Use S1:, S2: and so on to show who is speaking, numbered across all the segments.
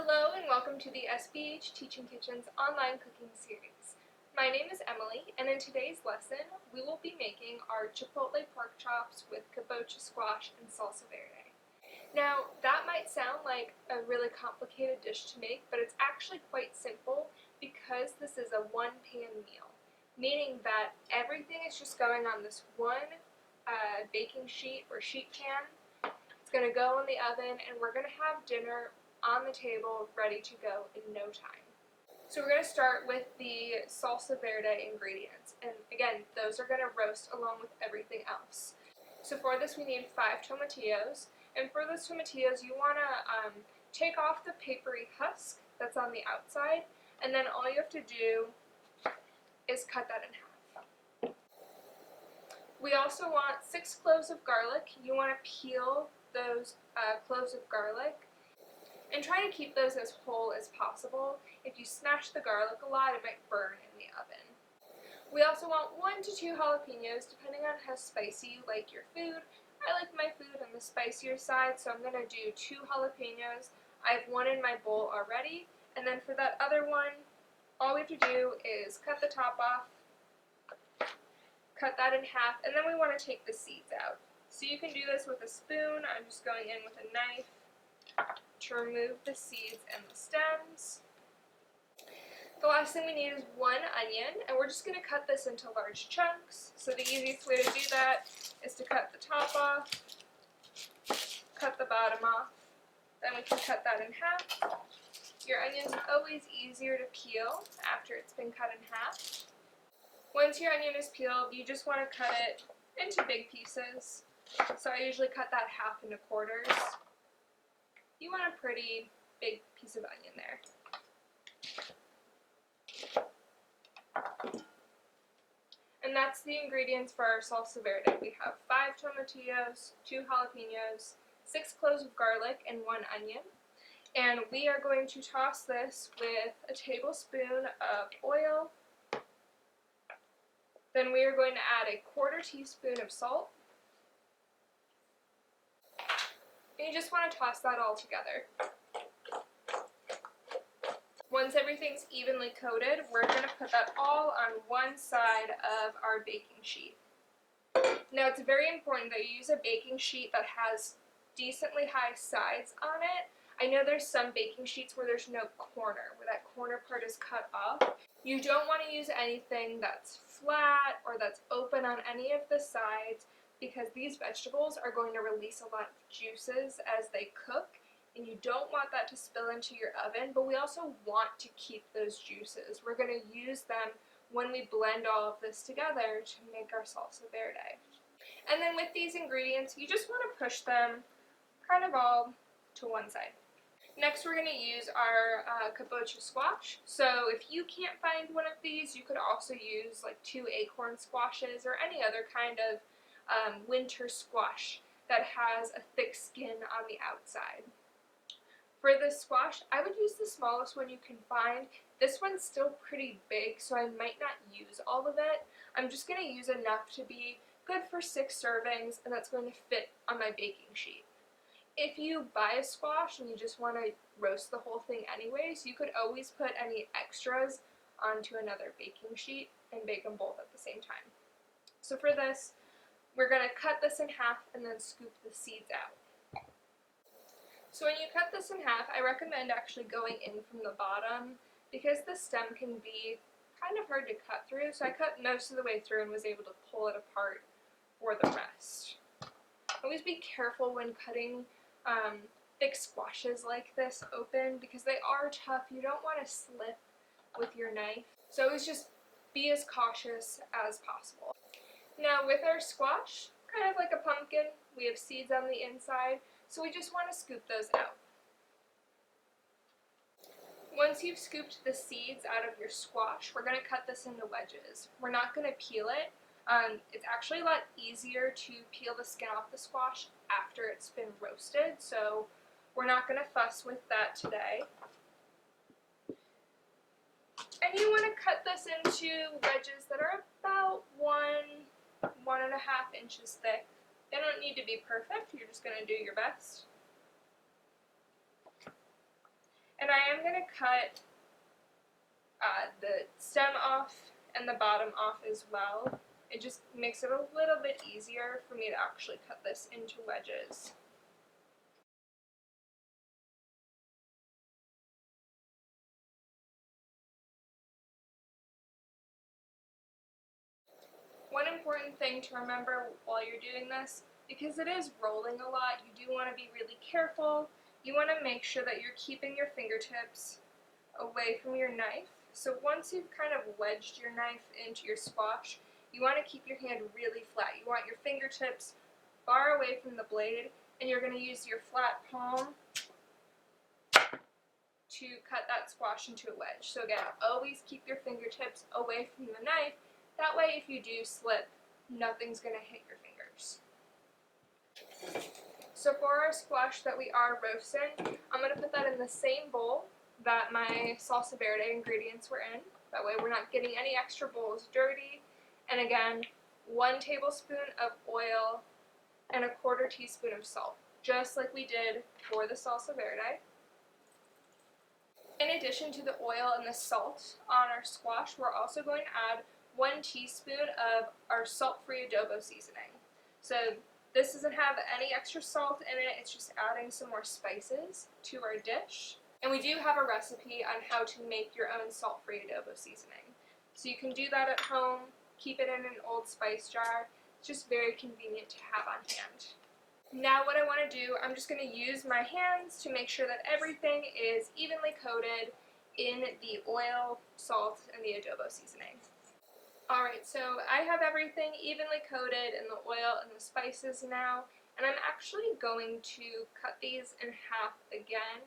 S1: Hello and welcome to the SBH Teaching Kitchen's online cooking series. My name is Emily, and in today's lesson we will be making our Chipotle pork chops with Kabocha squash and Salsa Verde. Now that might sound like a really complicated dish to make, but it's actually quite simple because this is a one-pan meal, meaning that everything is just going on this one baking sheet or sheet pan. It's going to go in the oven and we're going to have dinner on the table, ready to go in no time. So we're going to start with the Salsa Verde ingredients, and again, those are going to roast along with everything else. So for this we need 5 tomatillos, and for those tomatillos you want to take off the papery husk that's on the outside, and then all you have to do is cut that in half. We also want 6 cloves of garlic. You want to peel those cloves of garlic and try to keep those as whole as possible. If you smash the garlic a lot, it might burn in the oven. We also want 1 to 2 jalapenos, depending on how spicy you like your food. I like my food on the spicier side, so I'm going to do 2 jalapenos. I have 1 in my bowl already, and then for that other one, all we have to do is cut the top off, cut that in half, and then we want to take the seeds out. So you can do this with a spoon. I'm just going in with a knife to remove the seeds and the stems. The last thing we need is 1 onion, and we're just going to cut this into large chunks. So the easiest way to do that is to cut the top off, cut the bottom off, then we can cut that in half. Your onions are always easier to peel after it's been cut in half. Once your onion is peeled, you just want to cut it into big pieces. So I usually cut that half into quarters. You want a pretty big piece of onion there. And that's the ingredients for our salsa verde. We have 5 tomatillos, 2 jalapenos, 6 cloves of garlic, and 1 onion. And we are going to toss this with a tablespoon of oil. Then we are going to add a 1/4 teaspoon of salt. And you just want to toss that all together. Once everything's evenly coated, we're going to put that all on one side of our baking sheet. Now it's very important that you use a baking sheet that has decently high sides on it. I know there's some baking sheets where there's no corner, where that corner part is cut off. You don't want to use anything that's flat or that's open on any of the sides, because these vegetables are going to release a lot of juices as they cook, and you don't want that to spill into your oven, but we also want to keep those juices. We're going to use them when we blend all of this together to make our salsa verde. And then with these ingredients, you just want to push them kind of all to one side. Next we're going to use our Kabocha squash. So if you can't find one of these, you could also use like 2 acorn squashes or any other kind of winter squash that has a thick skin on the outside. For this squash, I would use the smallest one you can find. This one's still pretty big, so I might not use all of it. I'm just going to use enough to be good for 6 servings, and that's going to fit on my baking sheet. If you buy a squash and you just want to roast the whole thing anyways, you could always put any extras onto another baking sheet and bake them both at the same time. So for this, we're going to cut this in half and then scoop the seeds out. So when you cut this in half, I recommend actually going in from the bottom, because the stem can be kind of hard to cut through. So I cut most of the way through and was able to pull it apart for the rest. Always be careful when cutting thick squashes like this open, because they are tough. You don't want to slip with your knife. So always just be as cautious as possible. Now with our squash, kind of like a pumpkin, we have seeds on the inside, so we just want to scoop those out. Once you've scooped the seeds out of your squash, we're going to cut this into wedges. We're not going to peel it. It's actually a lot easier to peel the skin off the squash after it's been roasted, so we're not going to fuss with that today. And you want to cut this into wedges that are about 1.5 inches thick. They don't need to be perfect, you're just going to do your best. And I am going to cut the stem off and the bottom off as well. It just makes it a little bit easier for me to actually cut this into wedges. One important thing to remember while you're doing this, because it is rolling a lot, you do want to be really careful. You want to make sure that you're keeping your fingertips away from your knife. So once you've kind of wedged your knife into your squash, you want to keep your hand really flat. You want your fingertips far away from the blade, and you're going to use your flat palm to cut that squash into a wedge. So again, always keep your fingertips away from the knife. That way, if you do slip, nothing's going to hit your fingers. So for our squash that we are roasting, I'm going to put that in the same bowl that my salsa verde ingredients were in. That way we're not getting any extra bowls dirty. And again, 1 tablespoon of oil and 1/4 teaspoon of salt, just like we did for the salsa verde. In addition to the oil and the salt on our squash, we're also going to add 1 teaspoon of our salt-free adobo seasoning. So this doesn't have any extra salt in it, it's just adding some more spices to our dish. And we do have a recipe on how to make your own salt-free adobo seasoning. So you can do that at home, keep it in an old spice jar. It's just very convenient to have on hand. Now what I want to do, I'm just going to use my hands to make sure that everything is evenly coated in the oil, salt, and the adobo seasoning. Alright, so I have everything evenly coated in the oil and the spices now, and I'm actually going to cut these in half again,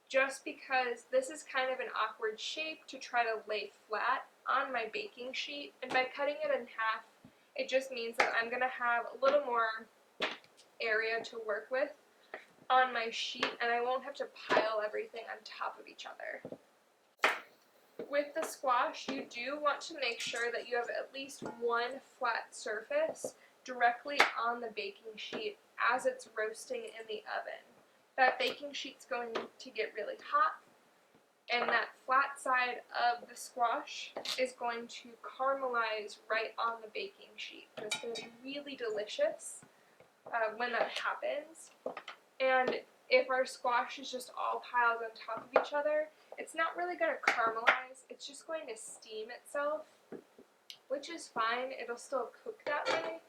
S1: just because this is kind of an awkward shape to try to lay flat on my baking sheet, and by cutting it in half, it just means that I'm going to have a little more area to work with on my sheet, and I won't have to pile everything on top of each other. With the squash, you do want to make sure that you have at least one flat surface directly on the baking sheet as it's roasting in the oven. That baking sheet's going to get really hot, and that flat side of the squash is going to caramelize right on the baking sheet. And it's going to be really delicious when that happens. And if our squash is just all piled on top of each other, it's not really going to caramelize, it's just going to steam itself, which is fine, it'll still cook that way,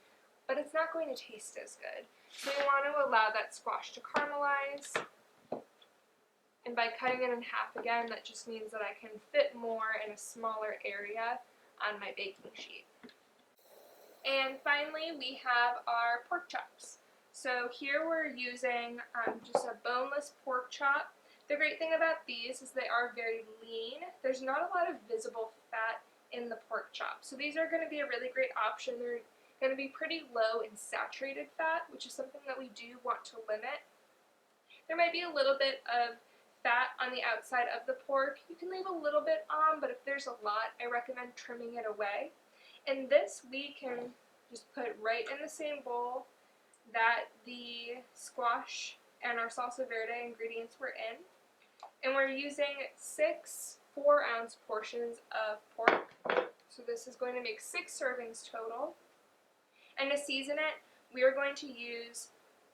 S1: but it's not going to taste as good. So you want to allow that squash to caramelize, and by cutting it in half again, that just means that I can fit more in a smaller area on my baking sheet. And finally, we have our pork chops. So here we're using just a boneless pork chop. The great thing about these is they are very lean. There's not a lot of visible fat in the pork chop. So these are going to be a really great option. They're going to be pretty low in saturated fat, which is something that we do want to limit. There might be a little bit of fat on the outside of the pork. You can leave a little bit on, but if there's a lot, I recommend trimming it away. And this we can just put right in the same bowl that the squash and our salsa verde ingredients were in. And we're using 6 4-ounce portions of pork. So this is going to make 6 servings total. And to season it, we are going to use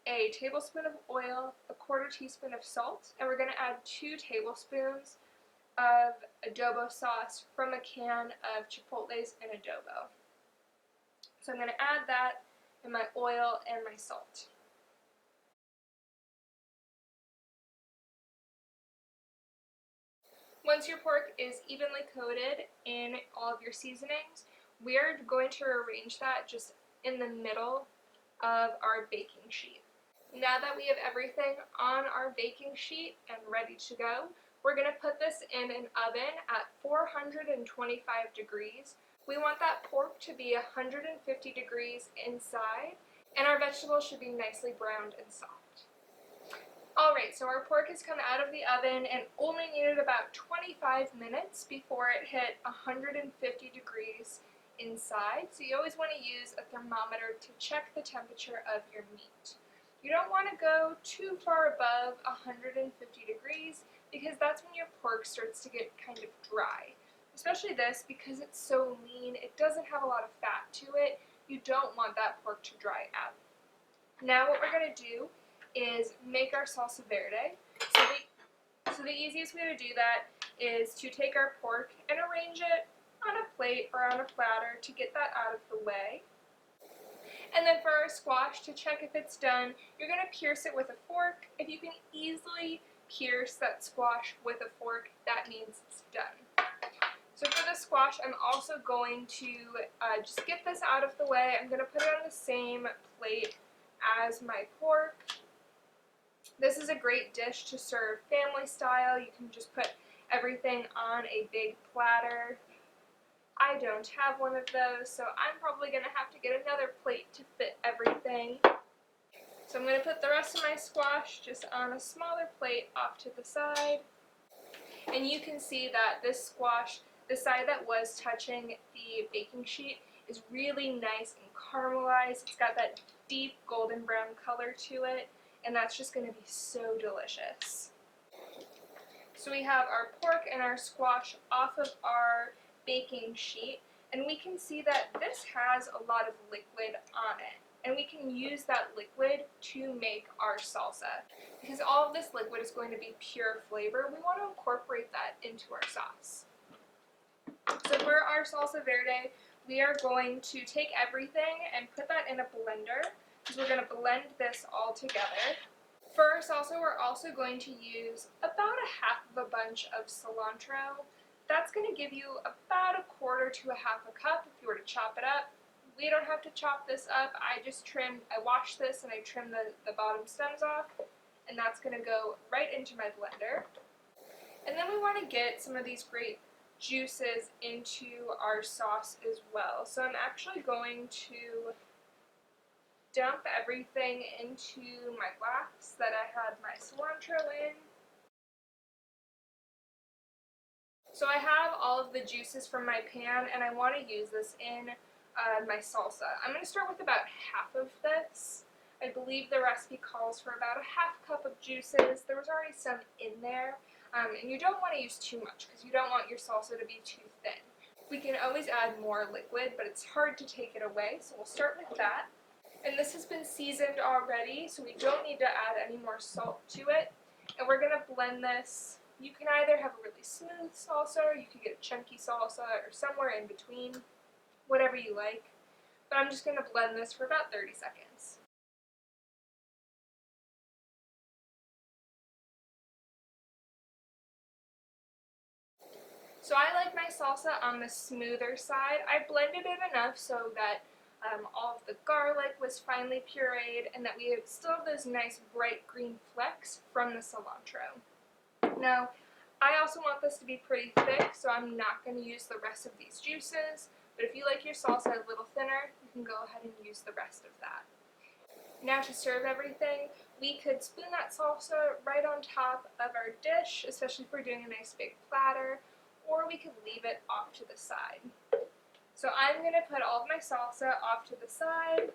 S1: a tablespoon of oil, 1/4 teaspoon of salt, and we're going to add 2 tablespoons of adobo sauce from a can of Chipotle's and adobo. So I'm going to add that in my oil and my salt. Once your pork is evenly coated in all of your seasonings, we are going to arrange that just in the middle of our baking sheet. Now that we have everything on our baking sheet and ready to go, we're going to put this in an oven at 425 degrees. We want that pork to be 150 degrees inside, and our vegetables should be nicely browned and soft. Alright, so our pork has come out of the oven and only needed about 25 minutes before it hit 150 degrees inside. So you always want to use a thermometer to check the temperature of your meat. You don't want to go too far above 150 degrees because that's when your pork starts to get kind of dry. Especially this, because it's so lean, it doesn't have a lot of fat to it. You don't want that pork to dry out. Now what we're going to do is make our salsa verde. So the easiest way to do that is to take our pork and arrange it on a plate or on a platter to get that out of the way. And then for our squash, to check if it's done, you're going to pierce it with a fork. If you can easily pierce that squash with a fork, that means it's done. So for the squash, I'm also going to just get this out of the way. I'm going to put it on the same plate as my pork. This is a great dish to serve family style. You can just put everything on a big platter. I don't have one of those, so I'm probably going to have to get another plate to fit everything. So I'm going to put the rest of my squash just on a smaller plate off to the side. And you can see that this squash, the side that was touching the baking sheet, is really nice and caramelized. It's got that deep golden brown color to it, and that's just going to be so delicious. So we have our pork and our squash off of our baking sheet, and we can see that this has a lot of liquid on it, and we can use that liquid to make our salsa. Because all of this liquid is going to be pure flavor, we want to incorporate that into our sauce. So for our salsa verde, we are going to take everything and put that in a blender, because we're going to blend this all together. For our salsa, we're also going to use about a half of a bunch of cilantro. That's going to give you about a quarter to a half a cup if you were to chop it up. We don't have to chop this up. I washed this and I trimmed the bottom stems off, and that's going to go right into my blender. And then we want to get some of these great juices into our sauce as well. So I'm actually going to dump everything into my glass that I had my cilantro in. So I have all of the juices from my pan, and I want to use this in my salsa. I'm going to start with about half of this. I believe the recipe calls for about a half cup of juices. There was already some in there, and you don't want to use too much because you don't want your salsa to be too thin. We can always add more liquid, but it's hard to take it away, so we'll start with that. And this has been seasoned already, so we don't need to add any more salt to it. And we're going to blend this. You can either have a really smooth salsa, or you could get a chunky salsa, or somewhere in between, whatever you like. But I'm just going to blend this for about 30 seconds. So I like my salsa on the smoother side. I blended it enough so that all of the garlic was finely pureed, and that we still have those nice bright green flecks from the cilantro. Now, I also want this to be pretty thick, so I'm not going to use the rest of these juices, but if you like your salsa a little thinner, you can go ahead and use the rest of that. Now to serve everything, we could spoon that salsa right on top of our dish, especially if we're doing a nice big platter, or we could leave it off to the side. So I'm going to put all of my salsa off to the side,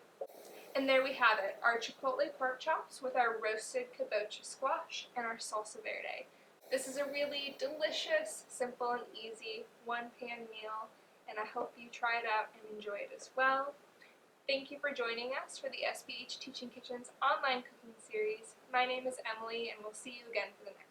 S1: and there we have it, our Chipotle pork chops with our roasted Kabocha squash and our salsa verde. This is a really delicious, simple and easy one-pan meal, and I hope you try it out and enjoy it as well. Thank you for joining us for the SBH Teaching Kitchen's online cooking series. My name is Emily, and we'll see you again for the next